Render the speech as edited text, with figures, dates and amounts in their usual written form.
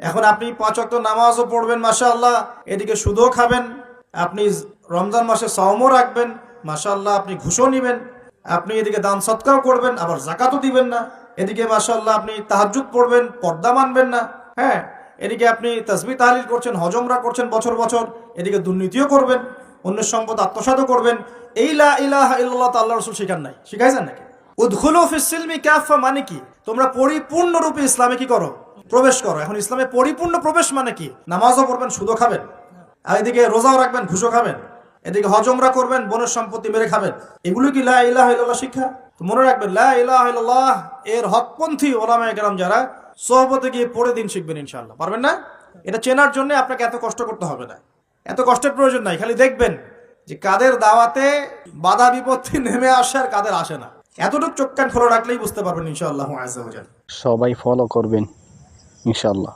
এখন আপনি 5 ওয়াক্ত নামাজও পড়বেন মাশাআল্লাহ, এদিকে সুদও খাবেন, আপনি রমজান মাসে সাওমও রাখবেন মাশাআল্লাহ, আপনি ঘুষও নিবেন, আপনি এদিকে দান সদকাও করবেন, আবার যাকাতও দিবেন না, এদিকে মাশাআল্লাহ আপনি তাহাজ্জুদ পড়বেন, পর্দা মানবেন না, হ্যাঁ, এদিকে আপনি তাসবিহ তাহলিল করছেন, হজ উমরা করছেন বছর বছর, এদিকে দুর্নীতিও করবেন, অন্যের সম্পদ আত্মসাৎও করবেন। এই লা ইলাহা ইল্লাল্লাহ তো আল্লাহর রাসূল শিখান নাই, শিখাইছেন নাকি? উদখুলু ফিস সিলমি কাফা মানে কি? তোমরা পরিপূর্ণরূপে ইসলামে কি করো? প্রবেশ করো। এখন ইসলামে পরিপূর্ণ প্রবেশ মানে কি? নামাজও পড়বেন, সুদও খাবেন, আর এদিকে রোজাও রাখবেন, ঘুষও খাবেন, এদিকে হজ উমরা করবেন, বোনের সম্পত্তি মেরে খাবেন। এগুলো কি লা ইলাহা ইল্লাল্লাহ শিক্ষা? তো মনে রাখবেন, লা ইলাহা ইল্লাল্লাহ এর হকপন্থী ওলামায়ে কেরাম যারা, সোহবতে গিয়ে পড়ে দিন শিখবেন ইনশাআল্লাহ। পারবেন না? এটা চেনার জন্য আপনাকে এত কষ্ট করতে হবে না, এত কষ্টের প্রয়োজন নাই। খালি দেখবেন যে কাদের দাওয়াতে বাধা বিপত্তি নেমে আসে আর কাদের আসে না। এতটুকু চোখ কান খোলা রাখলেই বুঝতে পারবেন ইনশাআল্লাহ আযজা ওয়া জাল। সবাই ফলো করবেন ইনশাআল্লাহ।